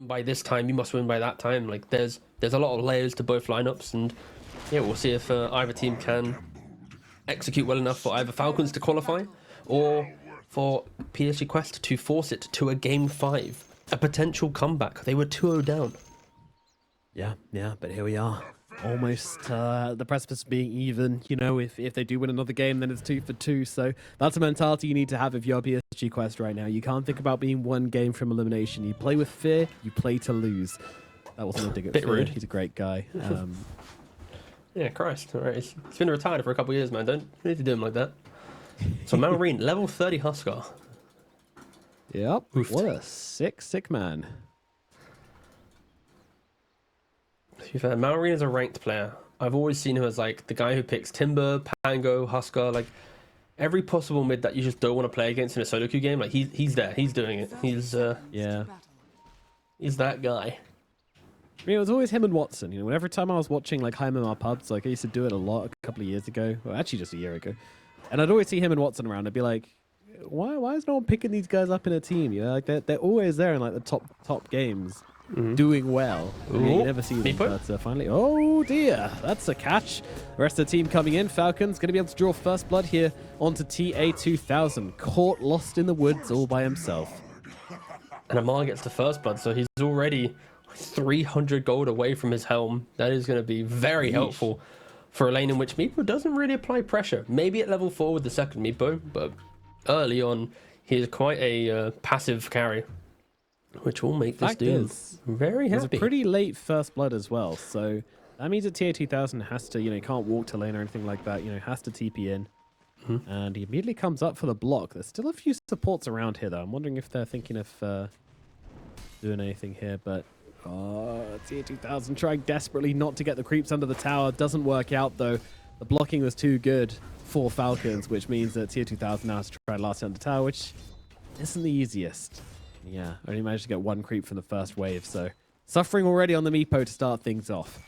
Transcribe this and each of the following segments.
by this time, you must win by that time. Like there's a lot of layers to both lineups, and yeah, we'll see if either team can execute well enough for either Falcons to qualify or for PSG Quest to force it to a game 5, a potential comeback. They were 2-0 down. Yeah, but here we are. Almost the precipice being even. You know, if they do win another game, then it's 2 for 2. So that's a mentality you need to have if you're PSG Quest right now. You can't think about being one game from elimination. You play with fear, you play to lose. That wasn't a dig at Bit Fear. rude. He's a great guy. Yeah, Christ. All right. He's been retired for a couple of years, man. Don't need to do him like that. So Malrine, level 30 Huskar. Yep. Oofed. What a sick man. To be fair, Malrine is a ranked player. I've always seen him as like the guy who picks Timber, Pango, Huskar, like every possible mid that you just don't want to play against in a solo queue game. Like he's there, he's doing it. He's that guy. I mean, it was always him and Watson. You know, every time I was watching like High MMR pubs, like I used to do it a lot a couple of years ago. Well, actually, just a year ago. And I'd always see him and Watson around. I'd be like, why is no one picking these guys up in a team? You know, like they're always there in like the top games, doing well. I mean, you never see them, but finally, oh dear, that's a catch. The rest of the team coming in. Falcons going to be able to draw first blood here onto TA2000. Caught lost in the woods all by himself. And Amar gets the first blood, so he's already 300 gold away from his helm. That is going to be very helpful for a lane in which Meepo doesn't really apply pressure. Maybe at level 4 with the second Meepo, but early on, he's quite a passive carry, which will make this dude very happy. It's a pretty late first blood as well, so that means that TA2000 has to, you know, can't walk to lane or anything like that, you know, has to TP in. And he immediately comes up for the block. There's still a few supports around here, though. I'm wondering if they're thinking of doing anything here, but TA2000 trying desperately not to get the creeps under the tower. Doesn't work out, though. The blocking was too good for Falcons, which means that TA2000 now has to try last under tower, which isn't the easiest. Yeah, only managed to get one creep from the first wave, so suffering already on the Meepo to start things off.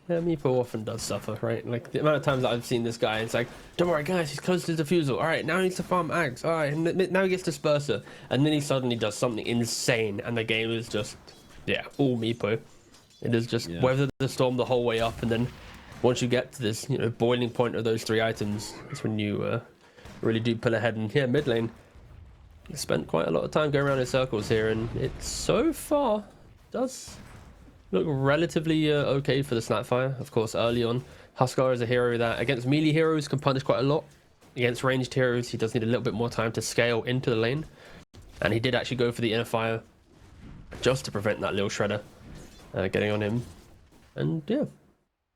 Yeah, Meepo often does suffer, right? Like the amount of times that I've seen this guy, it's like, don't worry guys, he's close to the defusal. All right, now he needs to farm Ags. All right, and now he gets Disperser. And then he suddenly does something insane, and the game is just, all Meepo. It is just weather the storm the whole way up, and then once you get to this, you know, boiling point of those 3 items, that's when you really do pull ahead. And mid lane, he spent quite a lot of time going around in circles here, and it so far does look relatively okay for the Snapfire. Of course, early on, Huskar is a hero that against melee heroes can punish quite a lot. Against ranged heroes, he does need a little bit more time to scale into the lane. And he did actually go for the inner fire just to prevent that little shredder getting on him. And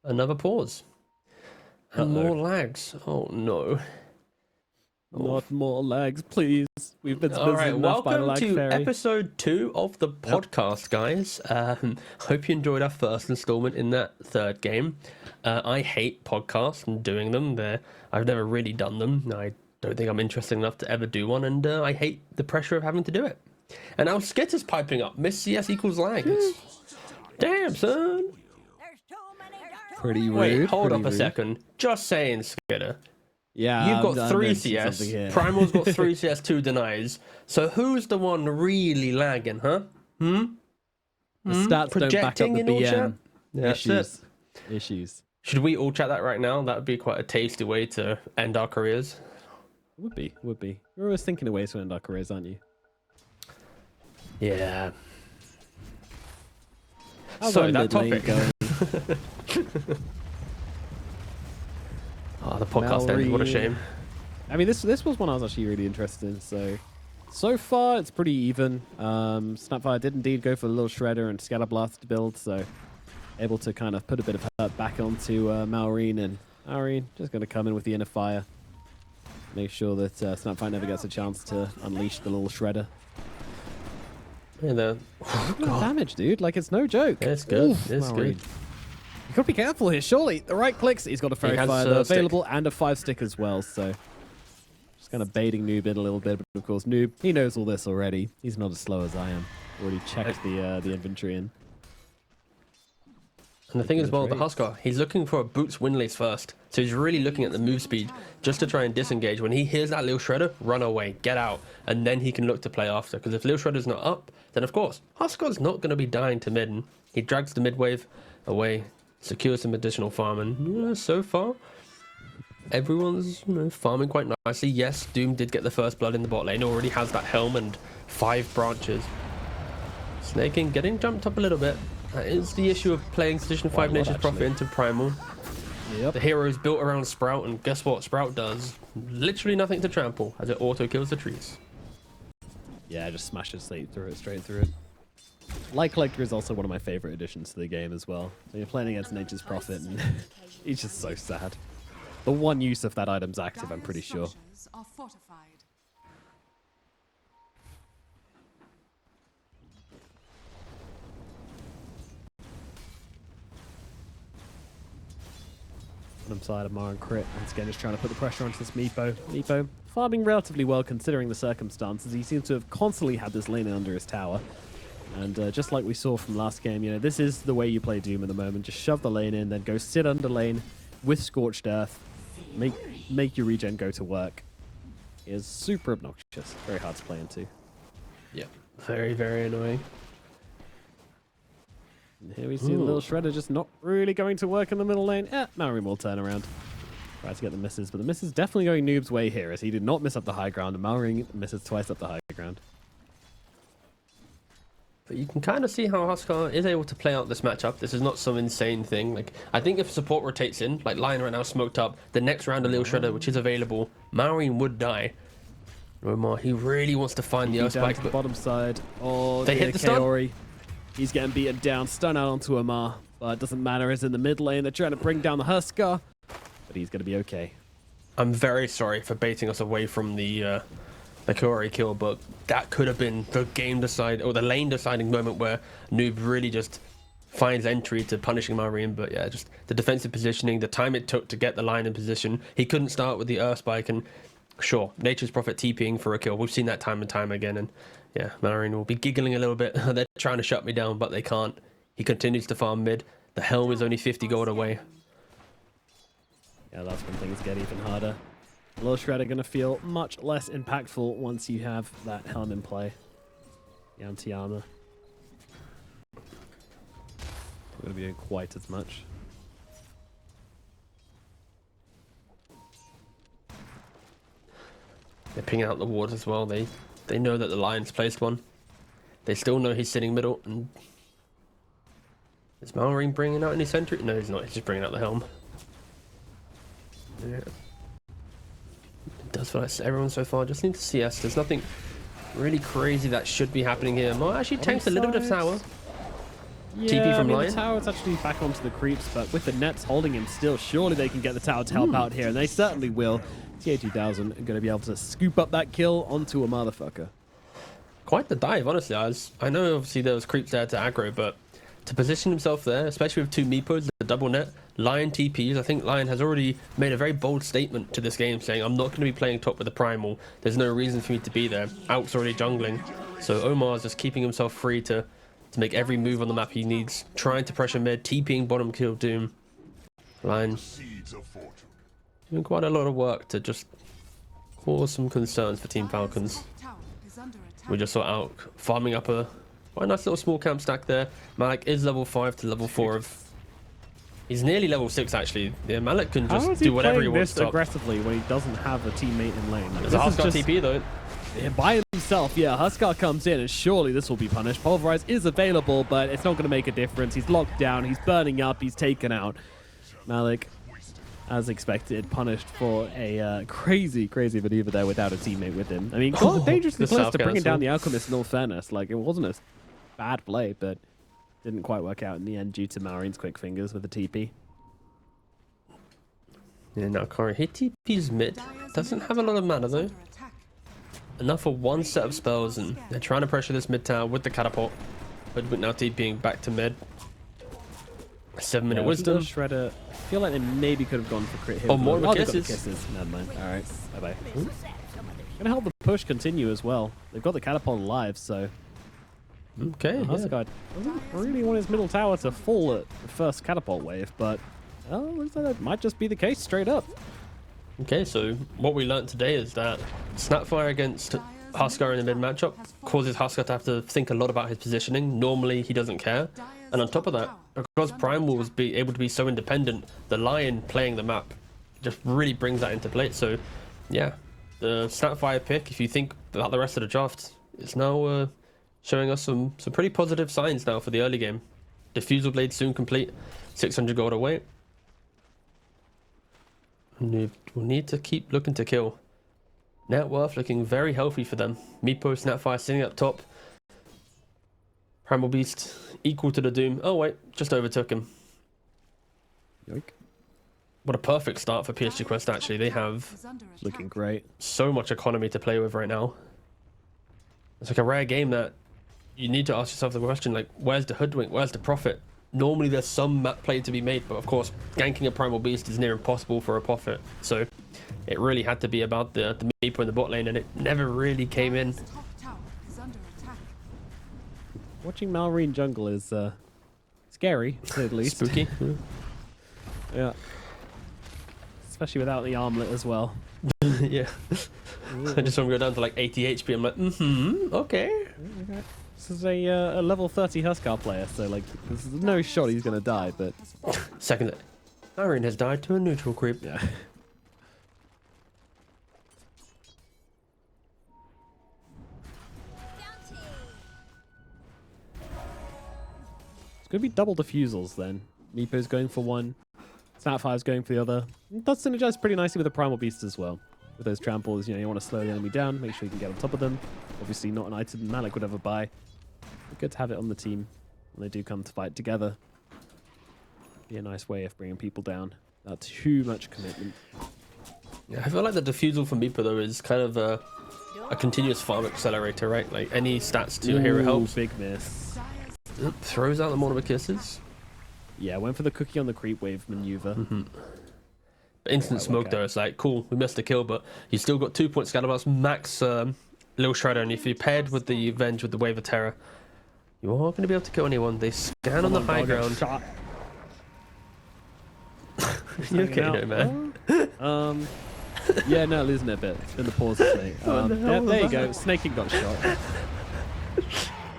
another pause. And more lags. Oh no. Not more lags, please. We've been all right, enough by the lag welcome to fairy. episode 2 of the podcast, guys. Hope you enjoyed our first installment in that third game. I hate podcasts and doing them. I've never really done them. I don't think I'm interested enough to ever do one, and I hate the pressure of having to do it. And now Skitter's piping up. Miss CS equals lag. Damn, son. Pretty rude. Wait, hold up a second. Just saying, Skitter. Yeah, You've got 3 CS. Primal's got 3 CS, 2 denies. So who's the one really lagging, huh? The stats Projecting don't back up the in BM. all Issues. Should we all chat that right now? That would be quite a tasty way to end our careers. Would be. You're always thinking of ways to end our careers, aren't you? Yeah. How's So our that mid lane topic. Oh, the podcast ended. What a shame. I mean, this was one I was actually really interested in. So far, it's pretty even. Snapfire did indeed go for a little shredder and scatter blast build, so able to kind of put a bit of hurt back onto Malrine, and Malrine just going to come in with the inner fire, make sure that Snapfire never gets a chance to unleash the little shredder. Yeah, Look at that damage, dude! Like it's no joke. It's good. Oof, It's good. You gotta be careful here, surely. The right clicks. He's got a fairy fire available and a 5-stick as well, so just kind of baiting Noob in a little bit, but of course Noob, he knows all this already. He's not as slow as I am. Already checked the inventory in. And the thing is, well, the Huskar, he's looking for a boots win lace first. So he's really looking at the move speed just to try and disengage. When he hears that little shredder, run away, get out, and then he can look to play after. Because if little shredder's not up, then of course, Huskar's not going to be dying to mid. And he drags the mid wave away, secures some additional farm. And so far, everyone's farming quite nicely. Yes, Doom did get the first blood in the bot lane. Already has that helm and 5 branches. Snaking getting jumped up a little bit. That is the issue of playing Sedition 5 Nature's Prophet into Primal. Yep. The hero is built around Sprout, and guess what Sprout does? Literally nothing to trample, as it auto kills the trees. Yeah, just smashes straight through it. Light Collector is also one of my favorite additions to the game as well. So you're playing against Nature's Prophet, and he's just so sad. The one use of that item's active, I'm pretty sure. Bottom side of Mar and Crit. Once again, just trying to put the pressure onto this Meepo. Meepo farming relatively well considering the circumstances. He seems to have constantly had this lane under his tower. And just like we saw from last game, this is the way you play Doom at the moment. Just shove the lane in, then go sit under lane with Scorched Earth. Make your regen go to work. It is super obnoxious. Very hard to play into. Yeah, very, very annoying. And here we see the little shredder just not really going to work in the middle lane. Mallory will turn around. Try to get the misses, but the miss is definitely going Noob's way here, as he did not miss up the high ground, and Mallory misses twice up the high ground. But you can kind of see how Huskar is able to play out this matchup. This is not some insane thing. Like, I think if support rotates in, like Lion right now smoked up, the next round a little shredder, which is available, Mallory would die. Omar, he really wants to find the Earth Spike. But bottom side. Oh, they hit the stun. He's getting beaten down, stun out onto Omar, but it doesn't matter. It's in the mid lane. They're trying to bring down the Huskar, but he's going to be okay. I'm very sorry for baiting us away from the Kaori kill, but that could have been the game decide or the lane deciding moment where Noob really just finds entry to punishing Marine. But yeah, just the defensive positioning, the time it took to get the line in position. He couldn't start with the Earth Spike, and sure, Nature's Prophet TPing for a kill. We've seen that time and time again, and yeah, Marine will be giggling a little bit. They're trying to shut me down, but they can't. He continues to farm mid. The helm is only 50 gold away. Yeah, that's when things get even harder. Little Shredder going to feel much less impactful once you have that helm in play. The anti-armor. Not going to be doing quite as much. They're pinging out the ward as well. They know that the Lion's placed one. They still know he's sitting middle. And is Malrine bringing out any sentry? No, he's not. He's just bringing out the helm. Yeah. It does feel like everyone so far just needs to CS. There's nothing really crazy that should be happening here. Mo actually tanks a little bit of tower. Yeah, TP from Lion. The tower's actually back onto the creeps, but with the nets holding him still, surely they can get the tower to help out here, and they certainly will. TA2000 are going to be able to scoop up that kill onto a motherfucker. Quite the dive, honestly. I know obviously there was creeps there to aggro, but to position himself there, especially with two Meepos, the double net, Lion TPs, I think Lion has already made a very bold statement to this game saying, I'm not going to be playing top with the Primal. There's no reason for me to be there. Out's already jungling. So Omar's just keeping himself free to make every move on the map he needs, trying to pressure mid, TPing bottom kill Doom. Lion doing quite a lot of work to just cause some concerns for Team Falcons. We just saw Out farming up a quite nice little small camp stack there. Malik is level 5 to level 4 of... He's nearly level 6 actually. Yeah, Malik can just do whatever he wants this aggressively when he doesn't have a teammate in lane. There's a Huskar TP though. Yeah, by himself, yeah, Huskar comes in and surely this will be punished. Pulverize is available, but it's not going to make a difference. He's locked down, he's burning up, he's taken out. Malik, as expected, punished for a crazy maneuver there without a teammate with him. I mean, dangerously close to bringing down the Alchemist in all fairness. Like, it wasn't a bad play, but didn't quite work out in the end due to Marine's quick fingers with the TP. Yeah, now Corey, he TP's mid. Doesn't have a lot of mana though. Enough for one set of spells, and they're trying to pressure this mid tower with the catapult. But now TPing back to mid. 7-minute wisdom. Shredder. I feel like they maybe could have gone for crit here. Oh, more kisses. Never mind. All right. Bye-bye. Gonna help the push continue as well. They've got the catapult alive, so... Okay, This guy doesn't really want his middle tower to fall at the first catapult wave, but looks like that might just be the case straight up. Okay, so what we learned today is that Snapfire against Huskar in the mid matchup causes Huskar to have to think a lot about his positioning. Normally, he doesn't care. And on top of that, because Primal was able to be so independent, the Lion playing the map just really brings that into play. So, yeah, the Snapfire pick, if you think about the rest of the draft, it's now showing us some pretty positive signs now for the early game. Diffusal Blade soon complete, 600 gold away. We'll need to keep looking to kill. Net worth looking very healthy for them. Meepo, Snapfire sitting up top. Primal Beast equal to the Doom. Oh wait, just overtook him. Yoink. What a perfect start for PSG Quest actually. They have Looking great. so much economy to play with right now. It's like a rare game that you need to ask yourself the question, like, where's the hoodwink? Where's the profit? Normally there's some map play to be made, but of course ganking a Primal Beast is near impossible for a profit. So it really had to be about the Meepo in the bot lane, and it never really came in. Watching Malrine jungle is scary, to say the least. Spooky. Yeah. Especially without the armlet as well. Yeah. I just want to go down to like 80 HP. I'm like, okay. This is a level 30 Huskar player, so like there's no shot he's gonna die, but Second, Iron has died to a neutral creep. yeah. It's gonna be double diffusals then. Meepo's going for one, Snapfire's going for the other. It does synergize pretty nicely with the Primal Beast as well. With those tramples, you know, you want to slow the enemy down, make sure you can get on top of them. Obviously not an item Malik would ever buy. But good to have it on the team when they do come to fight together. Be a nice way of bringing people down without too much commitment. Yeah, I feel like the diffusal from Meepo though is kind of a continuous farm accelerator, right? Like any stats to your hero helps. Big miss. Throws out the Monomer Kisses. Yeah, went for the cookie on the creep wave maneuver. But instant smoke though, it's like, cool, we missed the kill, but you still got 2 points Scatterblast, max Lil Shredder, and if you paired with the Venge with the Wave of Terror, you are going to be able to kill anyone. They scan on the high ground. Shot. You okay though, man? Yeah, no, losing it a bit. It's been the pause thing. What the hell was there you that? go. Snaking got shot.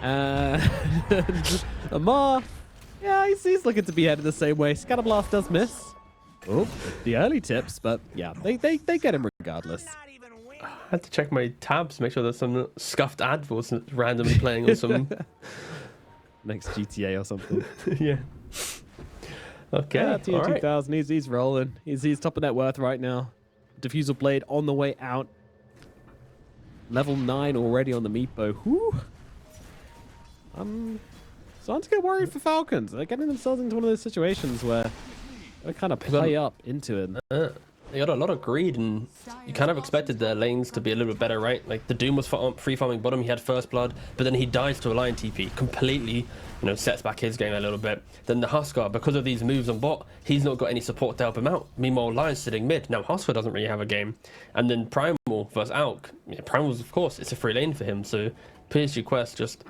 And Amar, yeah, he's looking to be headed the same way. Scatterblast does miss. Oh, the early tips, but yeah, they get him regardless. I had to check my tabs, make sure there's some scuffed ad was randomly playing or some. Next GTA or something. Yeah. Okay. Yeah, all right. TN2000, he's rolling. He's top of net worth right now. Diffusal Blade on the way out. Level 9 already on the Meepo. Whew. Starting to get worried for Falcons. They're getting themselves into one of those situations where they kind of play up into it. They got a lot of greed, and you kind of expected their lanes to be a little bit better, right? Like the Doom was free farming bottom, he had first blood, but then he dies to a Lion TP, completely, sets back his game a little bit. Then the Huskar, because of these moves on bot, he's not got any support to help him out. Meanwhile, Lion's sitting mid. Now Huskar doesn't really have a game. And then Primal versus Alk. Primal's, of course, it's a free lane for him, so PSG Quest just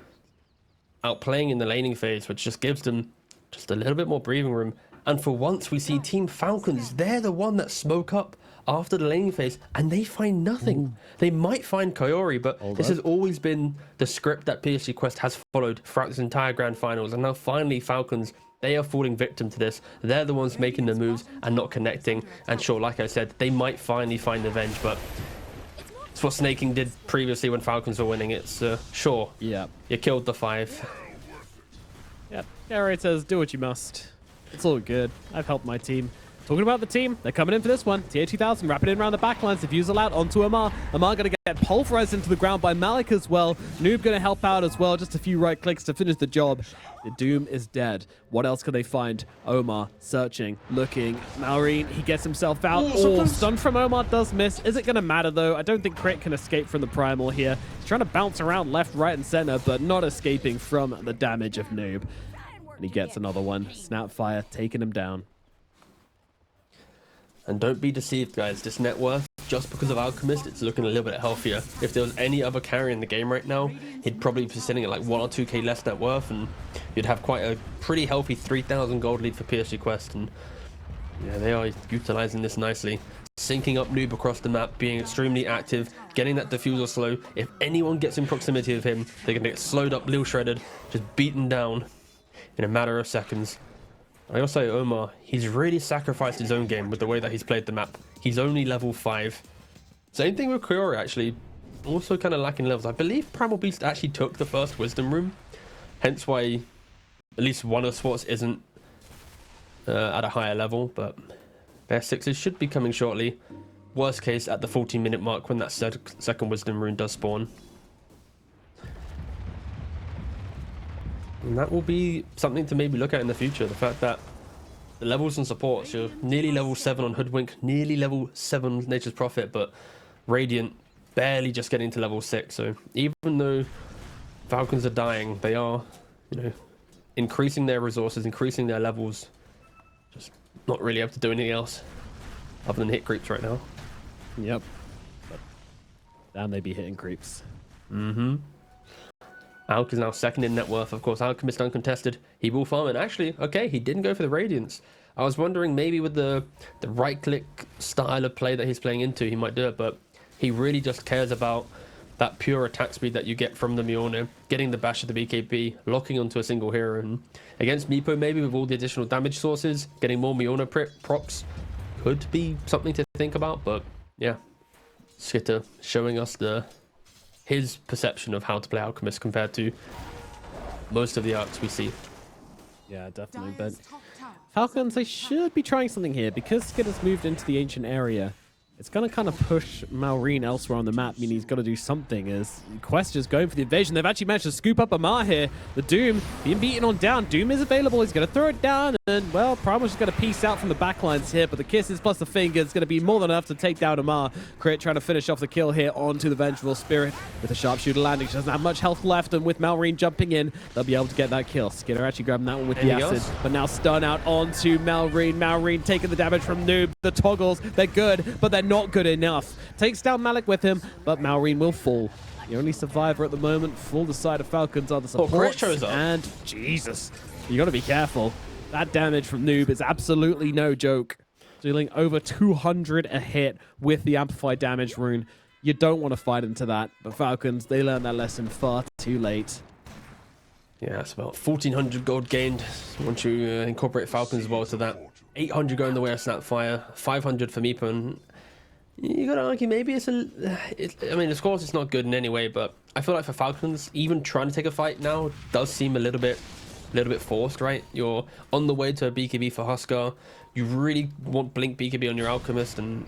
outplaying in the laning phase, which just gives them just a little bit more breathing room. And for once, we see Team Falcons. They're the one that smoke up after the laning phase, and they find nothing. Ooh. They might find Kaori, but this has always been the script that PSG Quest has followed throughout this entire grand finals. And now finally, Falcons, they are falling victim to this. They're the ones making the moves and not connecting. And sure, like I said, they might finally find the Venge, but it's what Snaking did previously when Falcons were winning. It's sure, yeah, you killed the 5. Yep, Gary says, do what you must. It's all good. I've helped my team. Talking about the team, they're coming in for this one. TA2000 wrapping in around the backlines. Diffusal out onto Amar. Amar going to get pulverized into the ground by Malik as well. Noob going to help out as well. Just a few right clicks to finish the job. The Doom is dead. What else can they find? Omar searching, looking. Malrine, he gets himself out. Oh, stun from Omar does miss. Is it going to matter though? I don't think Crit can escape from the Primal here. He's trying to bounce around left, right, and center, but not escaping from the damage of Noob. And he gets another one. Snapfire taking him down. And don't be deceived, guys. This net worth just because of Alchemist, it's looking a little bit healthier. If there was any other carry in the game right now, he'd probably be sitting at like 1 or 2k less net worth, and you'd have quite a pretty healthy 3,000 gold lead for PSG Quest. And yeah, they are utilizing this nicely. Syncing up Noob across the map, being extremely active, getting that defusal slow. If anyone gets in proximity of him, they're going to get slowed up, little shredded, just beaten down in a matter of seconds. I also say Omar, he's really sacrificed his own game with the way that he's played the map. He's only level 5. Same thing with Kyori, actually. Also kind of lacking levels. I believe Primal Beast actually took the first Wisdom Room. Hence why at least one of Swartz isn't at a higher level, but their 6s should be coming shortly. Worst case at the 14-minute mark when that second Wisdom Rune does spawn. And that will be something to maybe look at in the future. The fact that the levels and supports, you're nearly level 7 on Hoodwink, nearly level 7 on Nature's Prophet, but Radiant barely just getting to level 6. So even though Falcons are dying, they are, you know, increasing their resources, increasing their levels. Just not really able to do anything else other than hit creeps right now. Yep. But damn, they be hitting creeps. Mm-hmm. Alk is now second in net worth. Of course, Alchemist uncontested. He will farm it. Actually, okay, he didn't go for the Radiance. I was wondering maybe with the right-click style of play that he's playing into, he might do it, but he really just cares about that pure attack speed that you get from the Mjolnir, getting the bash of the BKB, locking onto a single hero, and against Meepo, maybe with all the additional damage sources, getting more Mjolnir procs could be something to think about, but yeah. Skitter showing us his perception of how to play Alchemist compared to most of the arcs we see. Yeah, definitely. But Falcons, they should be trying something here because Skitter's moved into the ancient area. It's going to kind of push Malrine elsewhere on the map, meaning he's got to do something as Quest is going for the invasion. They've actually managed to scoop up Amar here. The Doom being beaten on down. Doom is available. He's going to throw it down, and, well, Primal's just going to piece out from the backlines here, but the kisses plus the fingers going to be more than enough to take down Amar. Crit trying to finish off the kill here onto the Vengeful Spirit with the Sharpshooter landing. She doesn't have much health left, and with Malrine jumping in, they'll be able to get that kill. Skitter actually grabbing that one with the acid, but now stun out onto Malrine. Malrine taking the damage from Noob. The toggles, they're good, but they're not good enough. Takes down Malik with him, but Malrine will fall. The only survivor at the moment for the side of Falcons are the supports. And Jesus, you got to be careful. That damage from Noob is absolutely no joke. Dealing over 200 a hit with the amplified damage rune. You don't want to fight into that, but Falcons, they learned that lesson far too late. Yeah, it's about 1,400 gold gained once you incorporate Falcons as well to that. 800 going the way of Snapfire, 500 for Meepo, and you gotta argue maybe I mean, of course it's not good in any way, but I feel like for Falcons, even trying to take a fight now does seem a little bit forced, right? You're on the way to a BKB for Huskar. You really want Blink BKB on your Alchemist, and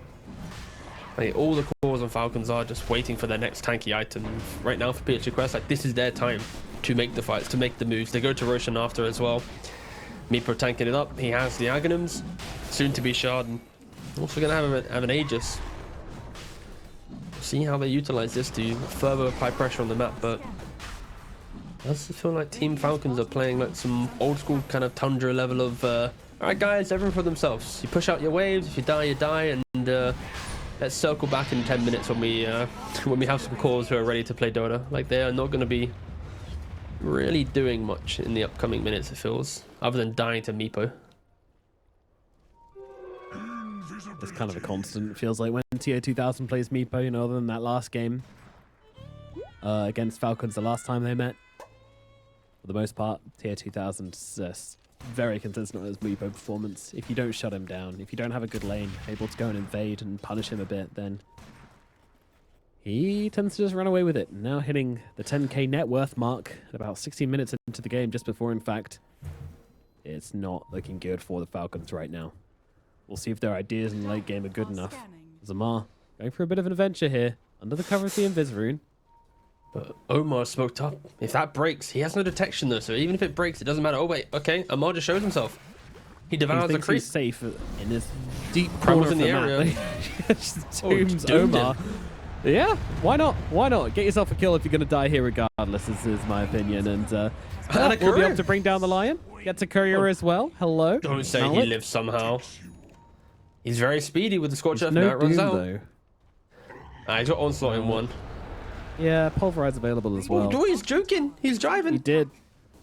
like, all the cores on Falcons are just waiting for their next tanky item. Right now for PSG Quest, like, this is their time to make the fights, to make the moves. They go to Roshan after as well. Meepo tanking it up. He has the Aghanims, soon to be Shard, and also going to have an Aegis. See how they utilize this to further apply pressure on the map, but it does feel like Team Falcons are playing like some old school kind of Tundra level of alright guys, everyone for themselves. You push out your waves, if you die, you die, and let's circle back in 10 minutes when we have some cores who are ready to play Dota. Like, they are not going to be really doing much in the upcoming minutes, it feels, other than dying to Meepo. It's kind of a constant. It feels like when TO2000 plays Meepo, you know, other than that last game against Falcons the last time they met. For the most part, TO2000 is just very consistent with his Meepo performance. If you don't shut him down, if you don't have a good lane, able to go and invade and punish him a bit, then he tends to just run away with it. Now hitting the 10k net worth mark at about 16 minutes into the game, just before, in fact, it's not looking good for the Falcons right now. We'll see if their ideas in the late game are good enough. Zamar going for a bit of an adventure here, under the cover of the Invis rune. But Omar smoked up. If that breaks, he has no detection though, so even if it breaks, it doesn't matter. Oh wait, okay, Amar just shows himself. He devours the creep. He's safe in this deep Primal's corner in the area. Just tombs Omar. Yeah, why not? Why not? Get yourself a kill if you're going to die here regardless, is my opinion. And we'll be able to bring down the Lion. Get to Courier as well. Hello. Don't say he lives somehow. He's very speedy with the Scorch Earth. No now it runs Doom, out. though. He's got Onslaught in one. Yeah, Pulverize available as well. Oh, he's joking. He's driving. He did.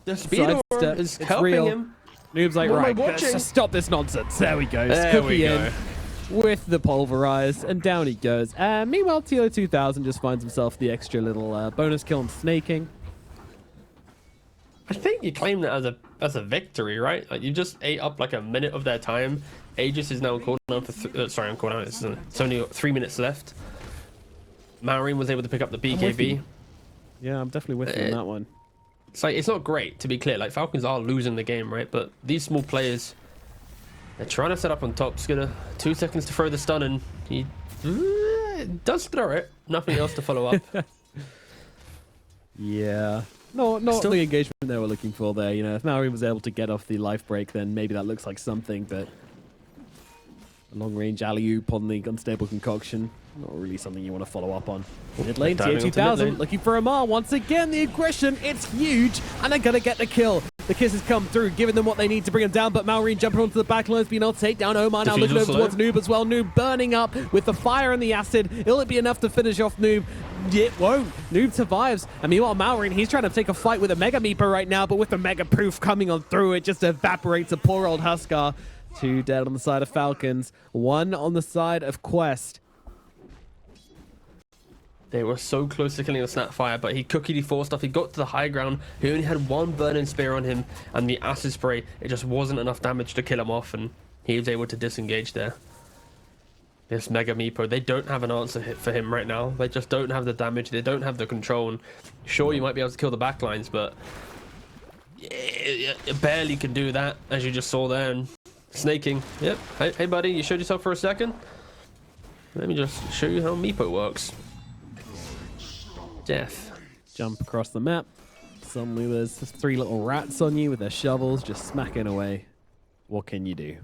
The speed Sidestep. is It's helping real. him. Noob's like, What am I right, watching? let's just stop this nonsense. There we go. There Cookie we go. in with the Pulverize, and down he goes. Meanwhile, TO2000 just finds himself the extra little bonus kill on snaking. I think you claim that as a victory, right? Like you just ate up like a minute of their time. Aegis is now on cooldown for sorry, on cooldown. It's only 3 minutes left. Maureen was able to pick up the BKB. Yeah, I'm definitely with you on that one. It's like it's not great, to be clear. Like Falcons are losing the game, right? But these small players, they're trying to set up on top. Skidder, 2 seconds to throw the stun, and he does throw it. Nothing else to follow up. Yeah. No, not the engagement they were looking for there. You know, if Maori was able to get off the life break, then maybe that looks like something, but a long-range alley-oop on the unstable concoction, not really something you want to follow up on. Mid lane, TO2000 looking for Amar. Once again, the aggression, it's huge, and they're going to get the kill. The kisses come through, giving them what they need to bring them down, but Maureen jumping onto the back lines, being able to take down Omar. Now looking over towards Noob as well. Noob burning up with the fire and the acid. Will it be enough to finish off Noob? It won't. Noob survives. And meanwhile, Maureen, he's trying to take a fight with a Mega Meeper right now, but with the Mega Proof coming on through, it just evaporates a poor old Huskar. 2 dead on the side of Falcons, 1 on the side of Quest. They were so close to killing the Snapfire, but he cookied D4 stuff. He got to the high ground. He only had 1 burning spear on him, and the acid spray, it just wasn't enough damage to kill him off, and he was able to disengage there. This Mega Meepo, they don't have an answer hit for him right now. They just don't have the damage. They don't have the control. And sure, you might be able to kill the backlines, but it barely can do that, as you just saw there. And snaking. Yep. Hey, buddy, you showed yourself for a second? Let me just show you how Meepo works. Death. Jump across the map. Suddenly there's 3 little rats on you with their shovels just smacking away. What can you do?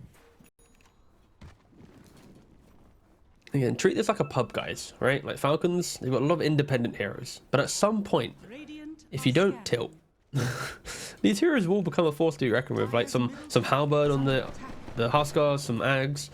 Again, treat this like a pub, guys, right? Like Falcons, they've got a lot of independent heroes. But at some point, if you don't tilt, these heroes will become a force to be reckoned with. Like some Halberd on the Huskar, some Ags,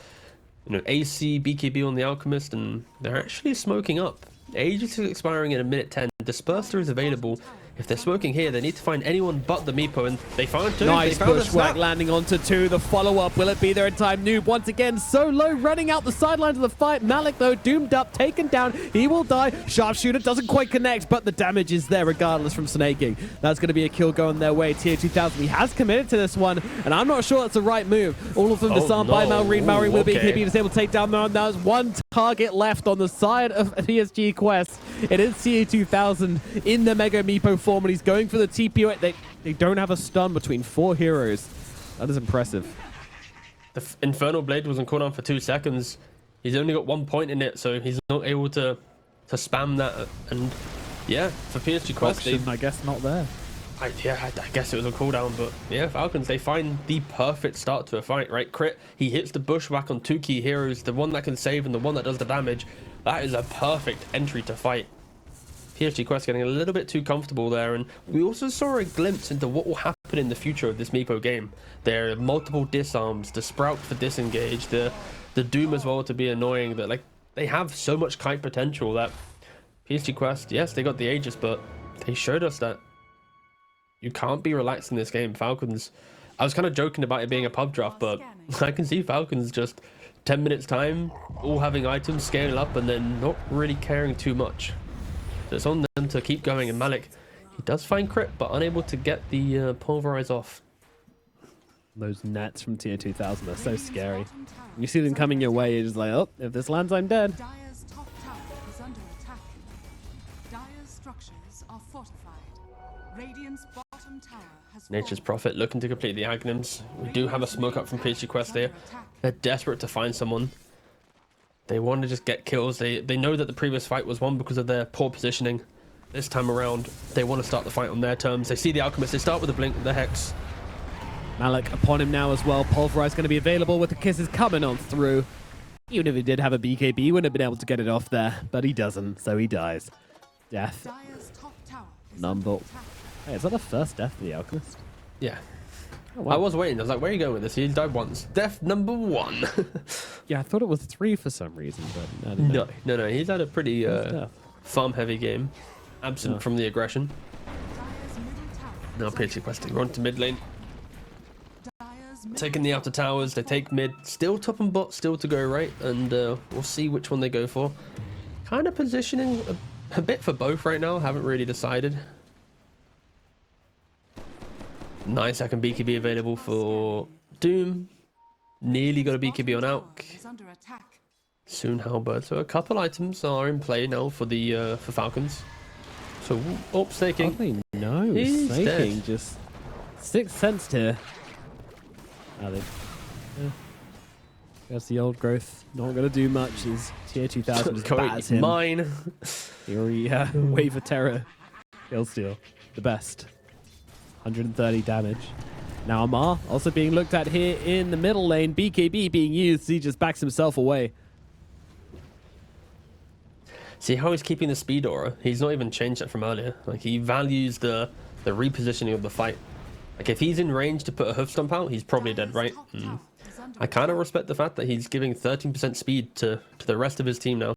you know, AC, BKB on the Alchemist, and they're actually smoking up. Aegis is expiring in a minute 10. Disperser is available. If they're smoking here, they need to find anyone but the Meepo, and they found 2. Nice they found bushwhack landing onto 2. The follow-up, will it be there in time? Noob once again so low, running out the sidelines of the fight. Malik, though, doomed up, taken down. He will die. Sharpshooter doesn't quite connect, but the damage is there regardless from snaking. That's going to be a kill going their way. TO2000, he has committed to this one, and I'm not sure that's the right move. All of them disarmed by Maureen. Maureen will be KB, was able to take down Maureen. There's 1 target left on the side of PSG Quest. It is TO2000 in the Mega Meepo form, and he's going for the TPO. They don't have a stun between 4 heroes. That is impressive. The Infernal Blade was on cooldown for 2 seconds. He's only got 1 point in it, so he's not able to spam that. And yeah, for PSG Quest, I guess not there. I guess it was a cooldown, but yeah, Falcons, they find the perfect start to a fight, right? Crit, he hits the bushwhack on 2 key heroes, the one that can save and the one that does the damage. That is a perfect entry to fight. PSG Quest getting a little bit too comfortable there, and we also saw a glimpse into what will happen in the future of this Meepo game. There are multiple disarms, the Sprout for disengage, the Doom as well to be annoying. That, like, they have so much kite potential that PSG Quest, yes, they got the Aegis, but they showed us that you can't be relaxed in this game. Falcons, I was kind of joking about it being a pub draft, but I can see Falcons just 10 minutes time, all having items, scaling up, and then not really caring too much. So it's on them to keep going, and Malik, he does find crit, but unable to get the pulverize off. Those nets from Tier 2000 are so scary. When you see them coming your way, you're just like, oh, if this lands, I'm dead. Dire's top tower is under attack. Dire's structures are fortified. Radiant's bottom tower has Nature's Prophet looking to complete the Agnums. We do have a smoke up from PSG Quest here. They're desperate to find someone. They want to just get kills. They know that the previous fight was won because of their poor positioning. This time around, they want to start the fight on their terms. They see the Alchemist. They start with the Blink, the Hex. Malik upon him now as well. Pulverize going to be available with the kisses coming on through. Even if he did have a BKB, he wouldn't have been able to get it off there. But he doesn't, so he dies. Death. Dire's top tower is Number. under attack. Hey, is that the first death of the Alchemist? Yeah. Oh, wow. I was waiting. I was like, where are you going with this? He died once. Death number 1. Yeah, I thought it was 3 for some reason, but I don't know. No. He's had a pretty Death. farm-heavy game. Absent from the aggression. Dire's middle tower Now is PSG questing. We're on to mid lane. Dire's middle Taking the outer towers. They take mid. Still top and bot. Still to go right. And we'll see which one they go for. Kind of positioning a bit for both right now. Haven't really decided. 9-second BKB available for Doom. Nearly got a BKB on Alk. is under attack. Soon Halberd. So a couple items are in play now for the for Falcons. So staking. Hardly no. He's Snaking dead. just 6th sense here. That's the old growth. Not going to do much. Is tier 2000 as bad as him. Mine. Fury, Wave of Terror. Kill steal. The best. 130 damage. Now Amar also being looked at here in the middle lane. BKB being used. He just backs himself away. See how he's keeping the speed aura? He's not even changed it from earlier. Like, he values the repositioning of the fight. Like, if he's in range to put a hoof stomp out, he's probably dead, right? I kind of respect the fact that he's giving 13% speed to the rest of his team now.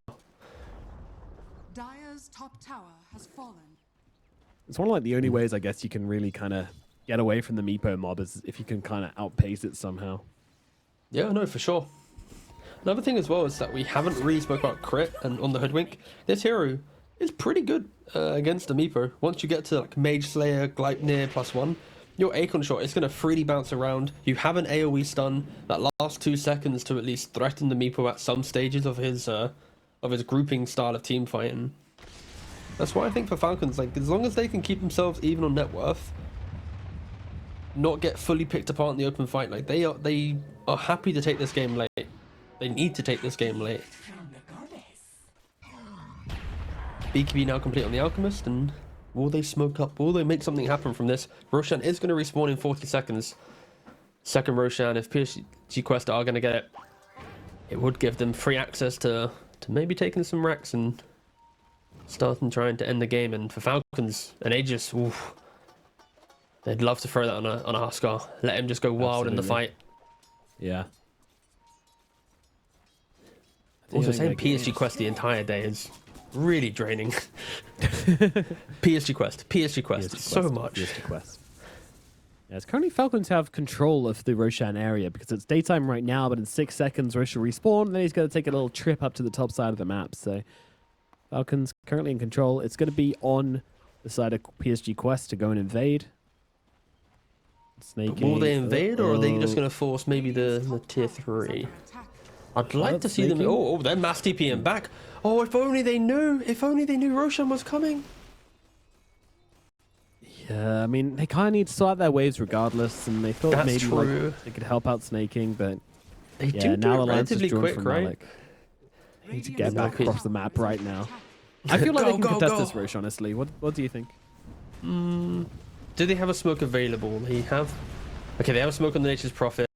Dire's top tower has fallen. It's one of like the only ways I guess you can really kind of get away from the Meepo mob is if you can kind of outpace it somehow. Yeah, no, for sure. Another thing as well is that we haven't really spoke about crit and on the Hoodwink. This hero is pretty good against the Meepo. Once you get to like Mage Slayer, Gleipnir +1, your Acorn shot is going to freely bounce around. You have an AoE stun that lasts 2 seconds to at least threaten the Meepo at some stages of his grouping style of team fighting. That's why I think for Falcons, like, as long as they can keep themselves even on net worth, not get fully picked apart in the open fight, like they are happy to take this game late. They need to take this game late. BKB now complete on the Alchemist, and will they smoke up? Will they make something happen from this? Roshan is going to respawn in 40 seconds. Second Roshan, if PSG Quest are going to get it, it would give them free access to maybe taking some racks and starting trying to end the game. And for Falcons and Aegis, oof, they'd love to throw that on a Huskar. Let him just go wild in the fight. Yeah. Also, saying PSG Quest the entire day is really draining. PSG Quest, so much. PSG Quest. Yeah, it's currently Falcons have control of the Roshan area because it's daytime right now, but in 6 seconds Rosh will respawn, and then he's going to take a little trip up to the top side of the map. So Falcons currently in control. It's going to be on the side of PSG Quest to go and invade. Snaking. Will they invade, or are they just going to force maybe the tier 3? I'd like to see them. Oh, they're mass TPing back. Oh, if only they knew. If only they knew Roshan was coming. Yeah, I mean, they kind of need to sort out their waves regardless, and they thought That's maybe true. like, they could help out snaking, but They yeah, do now it the lines is relatively drawn quick, from right? Malik. They need to get No, back across the map right now. I feel like Go, they can go, contest go. this, Rosh, honestly. What do you think? Do they have a smoke available? They have. Okay, they have a smoke on the Nature's Prophet.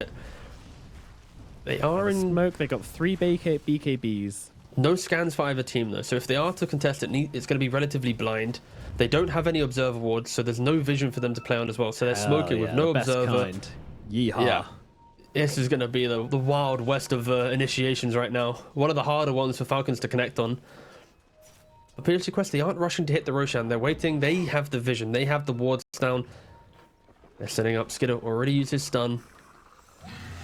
They are in Smoke, they got 3 BKBs. no scans for either team though. So if they are to contest it, it's going to be relatively blind. They don't have any observer wards, so there's no vision for them to play on as well. So they're smoking with no best observer. kind. Yeehaw. Yeah. This is going to be the wild west of initiations right now. One of the harder ones for Falcons to connect on. But PSG Quest, they aren't rushing to hit the Roshan. They're waiting. They have the vision. They have the wards down. They're setting up. Skidder already used his stun.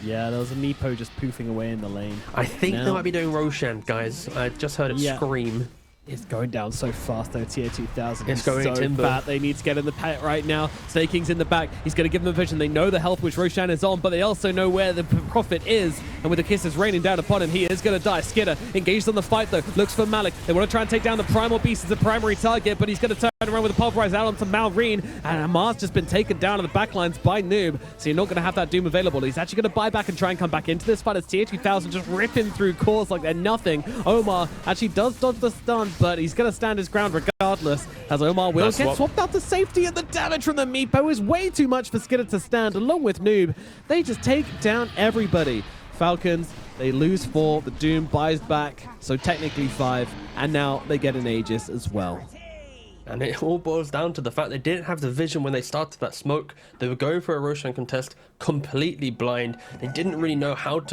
Yeah, there was a Meepo just poofing away in the lane. I think Now- they might be doing Roshan, guys. I just heard it scream. It's going down so fast though, tier 2000. It's going so timber. fat. They need to get in the pit right now. Snaking's in the back. He's going to give them a vision. They know the health which Roshan is on, but they also know where the Prophet is. And with the kisses raining down upon him, he is going to die. Skidder engaged on the fight though. Looks for Malik. They want to try and take down the Primal Beast as a primary target, but he's going to turn around with a pulverize out onto Malreen. And Amar's just been taken down in the backlines by Noob. So you're not going to have that Doom available. He's actually going to buy back and try and come back into this fight as tier 2000 just ripping through cores like they're nothing. Omar actually does dodge the stun, but he's going to stand his ground regardless, as Omar will get swapped out to safety, and the damage from the Meepo is way too much for Skidder to stand. Along with Noob, they just take down everybody. Falcons, they lose 4, the Doom buys back, so technically 5, and now they get an Aegis as well. And it all boils down to the fact they didn't have the vision when they started that smoke. They were going for a Roshan contest completely blind. They didn't really know how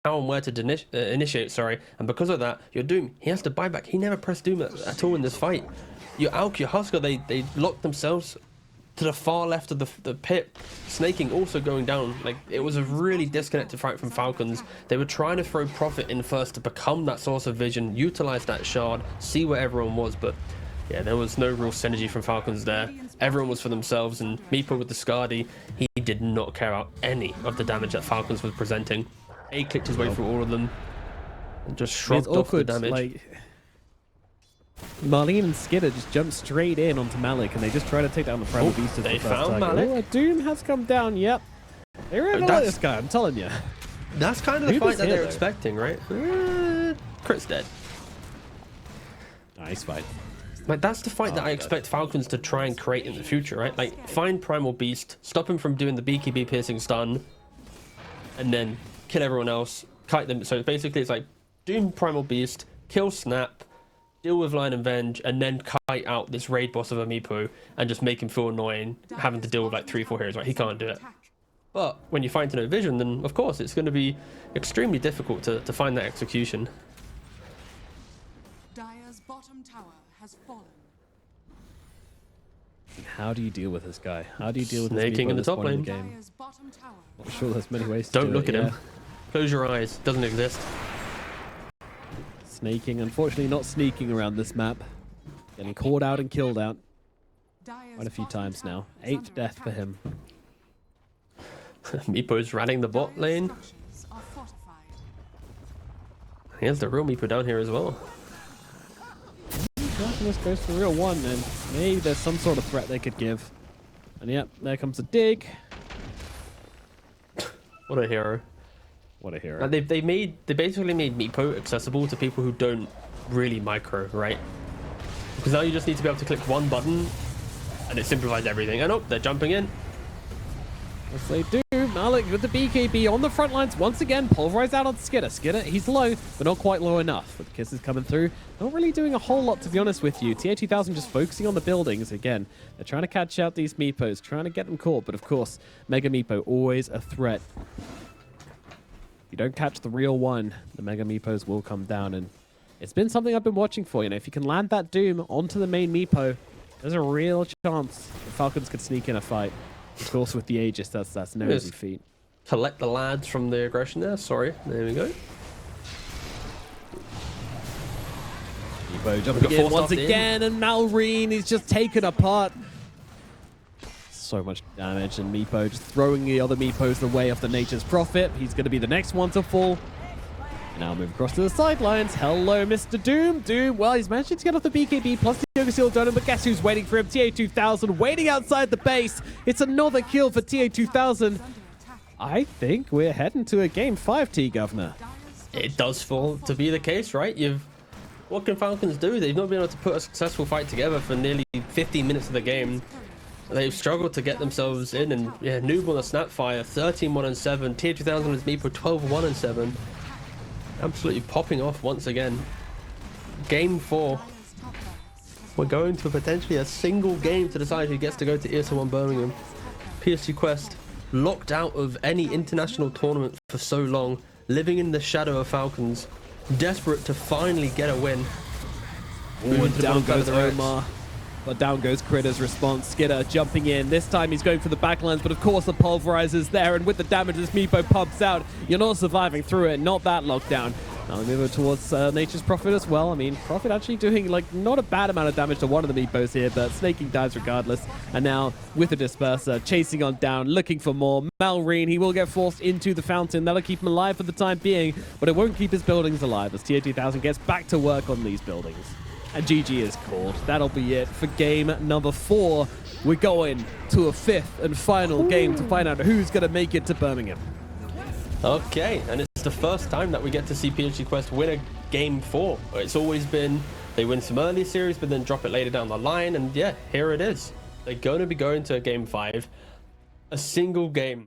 and where to initiate, sorry. And because of that, your Doom, he has to buy back. He never pressed Doom at all in this fight. Your Alk, your Husker, they locked themselves to the far left of the pit. Snaking also going down. Like, it was a really disconnected fight from Falcons. They were trying to throw Prophet in first to become that source of vision, utilize that shard, see where everyone was, but yeah, there was no real synergy from Falcons there. Everyone was for themselves, and Meepo with the Skadi, he did not care about any of the damage that Falcons was presenting. A clicked his way through all of them and just shrugged off the damage. Like, Marlene and Skidder just jumped straight in onto Malik, and they just try to take down the Primal Beast as they the first found target. Malik. Oh, Doom has come down, yep. They really like this guy, I'm telling you. That's kind of the fight that they're though? expecting, right? Crit's dead. Nice fight. Like, that's the fight that I expect Falcons to try and create in the future, right? Like, find Primal Beast, stop him from doing the BKB piercing stun, and then kill everyone else, kite them. So basically it's like Doom Primal Beast, kill Snap, deal with Line and Venge, and then kite out this raid boss of a Meepo and just make him feel annoying, having to deal with like 3-4 heroes, right? He can't do it. But when you find to no vision, then of course it's going to be extremely difficult to find that execution. Dire's bottom tower has fallen. How do you deal with this guy? How do you deal with this Snaking Meepo in the at this top point lane. in the game? Dire's bottom tower. Not sure there's many ways to Don't do look it, at yeah. him. Close your eyes. Doesn't exist. Snaking, unfortunately not sneaking around this map. Getting caught out and killed out Dire's quite a few bottom times tower now. is 8th under death for attack. him. Meepo's ratting the bot Dire's lane. structures are fortified. Here's the real Meepo down here as well. Darkness goes for real one, and maybe there's some sort of threat they could give. And yep, there comes a dig. What a hero. What a hero. Like they basically made Meepo accessible to people who don't really micro, right? Because now you just need to be able to click one button and it simplifies everything. And oh, they're jumping in. Yes, they do. Malik with the BKB on the front lines once again. Pulverized out on Skidder. Skidder, he's low, but not quite low enough. With kisses coming through. Not really doing a whole lot, to be honest with you. TA2000 just focusing on the buildings again. They're trying to catch out these Meepos, trying to get them caught. But of course, Mega Meepo, always a threat. If you don't catch the real one, the Mega Meepos will come down. And it's been something I've been watching for. You know, if you can land that Doom onto the main Meepo, there's a real chance the Falcons could sneak in a fight. Of course, with the Aegis, that's no easy feat. Collect the lads from the aggression there. Sorry. There we go. Meepo jumping in once again, and Malreen is just taken apart. So much damage, and Meepo just throwing the other Meepos away off the Nature's Prophet. He's going to be the next one to fall. Now move across to the sidelines. Hello, Mr. Doom. Doom, well, he's managed to get off the BKB plus the Yoga Seal Donut, but guess who's waiting for him? TA2000 waiting outside the base. It's another kill for TA2000. I think we're heading to a game 5, T-Governor. It does fall to be the case, right? What can Falcons do? They've not been able to put a successful fight together for nearly 15 minutes of the game. They've struggled to get themselves in, and yeah, Noob on the Snapfire, 13-1-7. TA2000 is Meepo 12-1-7. Absolutely popping off once again. Game 4. We're going to potentially a single game to decide who gets to go to ESL One Birmingham. PSG Quest, locked out of any international tournament for so long, living in the shadow of Falcons, desperate to finally get a win. And down goes Omar. But down goes Critter's response. Skidder jumping in. This time he's going for the backlines, but of course the pulverizer's there, and with the damage as Meepo pumps out, you're not surviving through it. Not that lockdown. Now we move towards Nature's Prophet as well. I mean, Prophet actually doing like not a bad amount of damage to one of the Meepos here, but snaking dives regardless. And now with the disperser, chasing on down, looking for more. Malreen, he will get forced into the fountain. That'll keep him alive for the time being, but it won't keep his buildings alive as TA2000 gets back to work on these buildings. And GG is called. That'll be it for game number 4. We're going to a 5th and final game to find out who's going to make it to Birmingham. Okay, and it's the first time that we get to see PSG Quest win a game 4. It's always been they win some early series, but then drop it later down the line. And yeah, here it is. They're going to be going to a game 5. A single game.